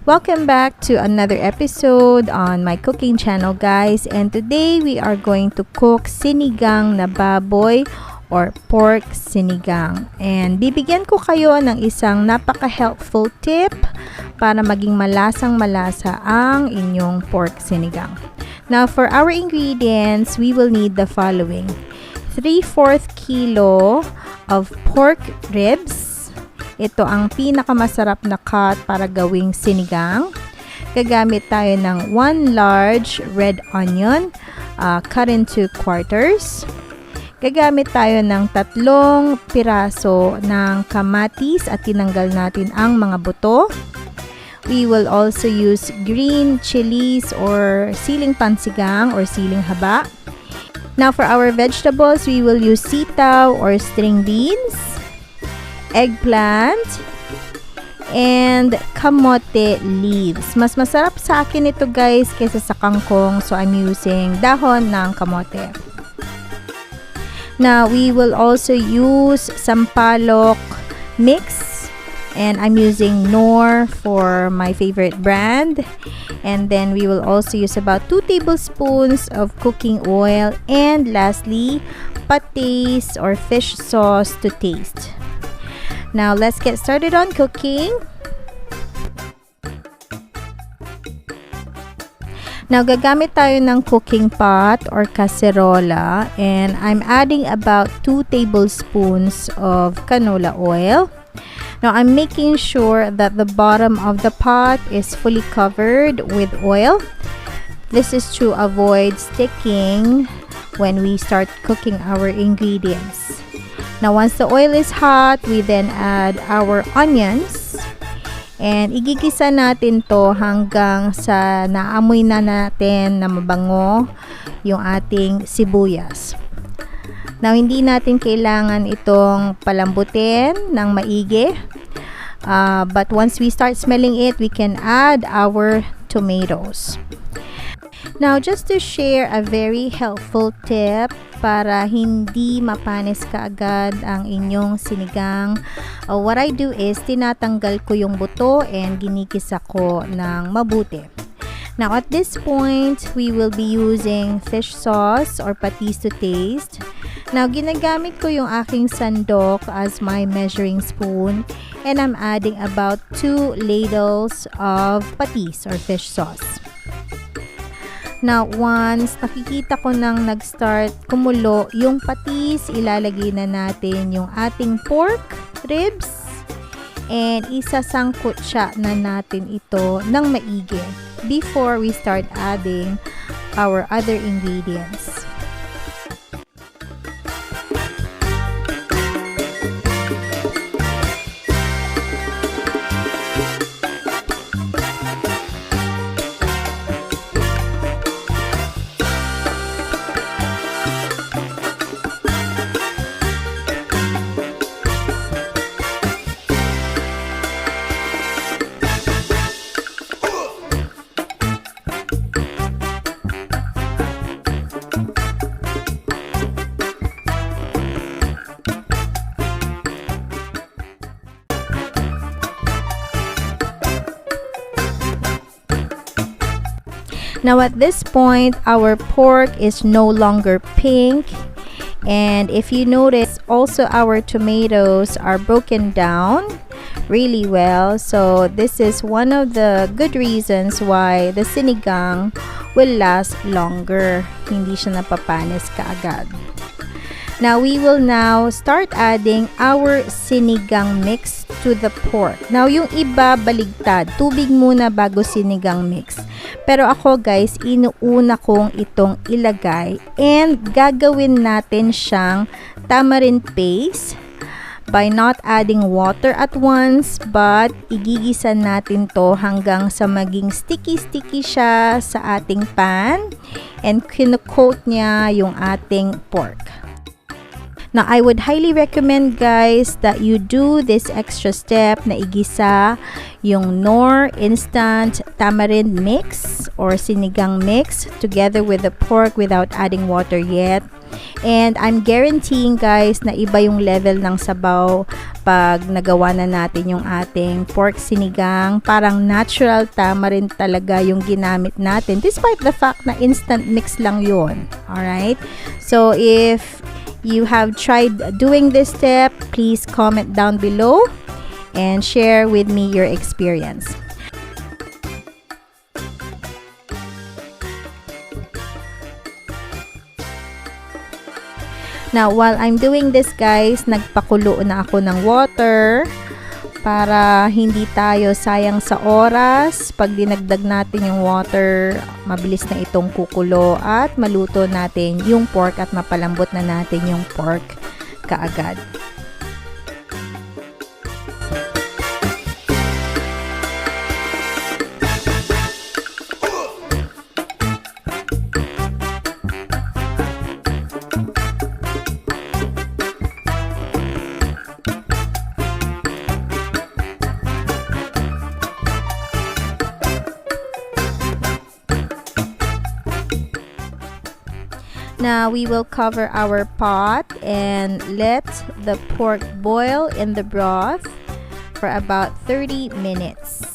Welcome back to another episode on my cooking channel, guys, and today we are going to cook sinigang na baboy or pork sinigang. And bibigyan ko kayo ng isang napaka-helpful tip para maging malasang-malasa ang inyong pork sinigang. Now, for our ingredients, we will need the following: 3/4 kilo of pork ribs. Ito ang pinakamasarap na cut para gawing sinigang. Gagamit tayo ng 1 large red onion, cut into quarters. Gagamit tayo ng 3 piraso ng kamatis at tinanggal natin ang mga buto. We will also use green chilies or siling pansigang or siling haba. Now for our vegetables, we will use sitaw or string beans, eggplant, and kamote leaves. Mas masarap sa akin ito, guys, kaysa sa kangkong, so I'm using dahon ng kamote. Now, we will also use sampalok mix, and I'm using Knorr for my favorite brand. And then we will also use about 2 tablespoons of cooking oil, and lastly, patties or fish sauce to taste. Now, let's get started on cooking. Now, gagamit tayo ng cooking pot or kaserola, and I'm adding about 2 tablespoons of canola oil. Now, I'm making sure that the bottom of the pot is fully covered with oil. This is to avoid sticking when we start cooking our ingredients. Now, once the oil is hot, we then add our onions. And igigisa natin to hanggang sa naamoy na natin na mabango yung ating sibuyas. Now, hindi natin kailangan itong palambutin ng maigi. But once we start smelling it, we can add our tomatoes. Now, just to share a very helpful tip para hindi mapanis kaagad ang inyong sinigang, what I do is tinatanggal ko yung buto and ginikisa ko ng mabuti. Now, at this point, we will be using fish sauce or patties to taste. Now, ginagamit ko yung aking sandok as my measuring spoon, and I'm adding about 2 ladles of patties or fish sauce. Now, once nakikita ko nang nag-start kumulo yung patis, ilalagay na natin yung ating pork ribs and isasangkot siya na natin ito ng maigi before we start adding our other ingredients. Now, at this point, our pork is no longer pink, and if you notice, also our tomatoes are broken down really well. So this is one of the good reasons why the sinigang will last longer. Hindi siya napapanis kaagad. Now, we will now start adding our sinigang mix to the pork. Now, yung iba baligtad, tubig muna bago sinigang mix. Pero ako, guys, inuuna kong itong ilagay, and gagawin natin siyang tamarind paste by not adding water at once, but igigisa natin to hanggang sa maging sticky-sticky siya sa ating pan, and kinu-coat niya yung ating pork. Now, I would highly recommend guys that you do this extra step na igisa yung Knorr instant tamarind mix or sinigang mix together with the pork without adding water yet. And I'm guaranteeing guys na iba yung level ng sabaw pag nagawa na natin yung ating pork sinigang. Parang natural tamarind talaga yung ginamit natin despite the fact na instant mix lang yun. Alright? So, if you have tried doing this step, please comment down below and share with me your experience. Now, while I'm doing this guys, nagpakulo na ako ng water para hindi tayo sayang sa oras. Pag dinagdag natin yung water, mabilis na itong kukulo at maluto natin yung pork at mapalambot na natin yung pork kaagad. Now, we will cover our pot and let the pork boil in the broth for about 30 minutes.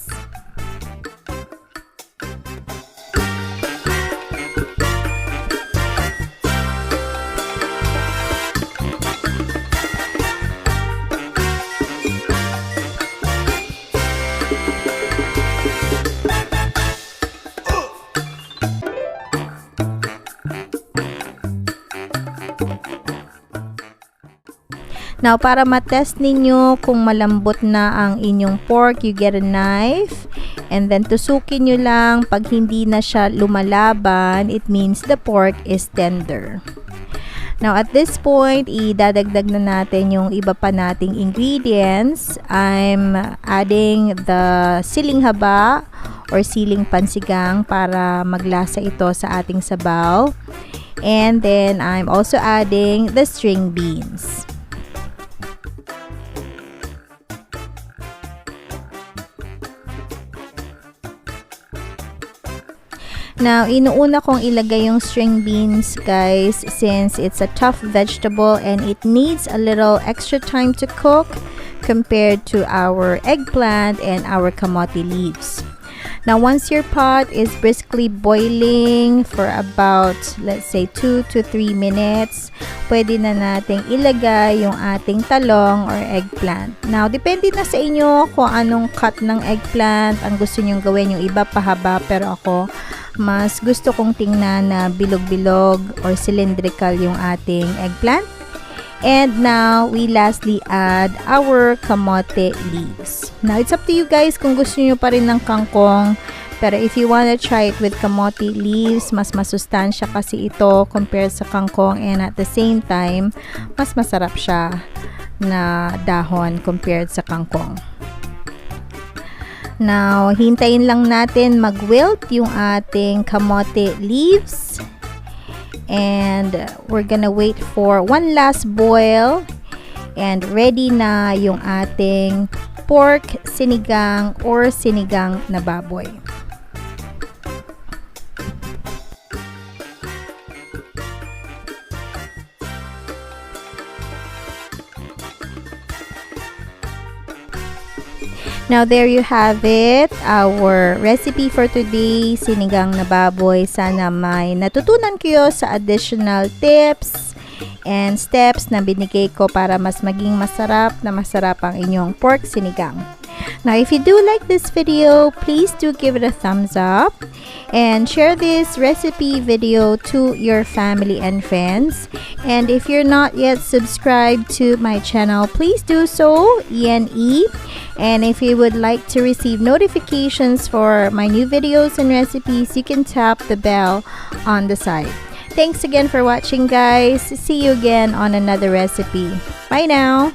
Now, para matest ninyo kung malambot na ang inyong pork, you get a knife and then tusukin nyo lang. Pag hindi na siya lumalaban, it means the pork is tender. Now, at this point, idadagdag na natin yung iba pa nating ingredients. I'm adding the siling haba or siling pansigang para maglasa ito sa ating sabaw. And then, I'm also adding the string beans. Now, inuuna kong ilagay yung string beans, guys, since it's a tough vegetable and it needs a little extra time to cook compared to our eggplant and our kamote leaves. Now, once your pot is briskly boiling for about, let's say, 2 to 3 minutes, pwede na nating ilagay yung ating talong or eggplant. Now, depende na sa inyo kung anong cut ng eggplant ang gusto nyong gawin. Yung iba pahaba, pero ako, mas gusto kong tingnan na bilog-bilog or cylindrical yung ating eggplant. And now, we lastly add our kamote leaves. Now, it's up to you guys kung gusto nyo pa rin ng kangkong. Pero if you wanna try it with kamote leaves, mas masustansya kasi ito compared sa kangkong. And at the same time, mas masarap siya na dahon compared sa kangkong. Now, hintayin lang natin mag-wilt yung ating kamote leaves. And we're gonna wait for one last boil. And ready na yung ating pork sinigang or sinigang na baboy. Now, there you have it, our recipe for today, sinigang na baboy. Sana may natutunan kayo sa additional tips and steps na binigay ko para mas maging masarap ang inyong pork sinigang. Now, if you do like this video, please do give it a thumbs up and share this recipe video to your family and friends. And if you're not yet subscribed to my channel, please do so, ENE. And if you would like to receive notifications for my new videos and recipes, you can tap the bell on the side. Thanks again for watching, guys. See you again on another recipe. Bye now.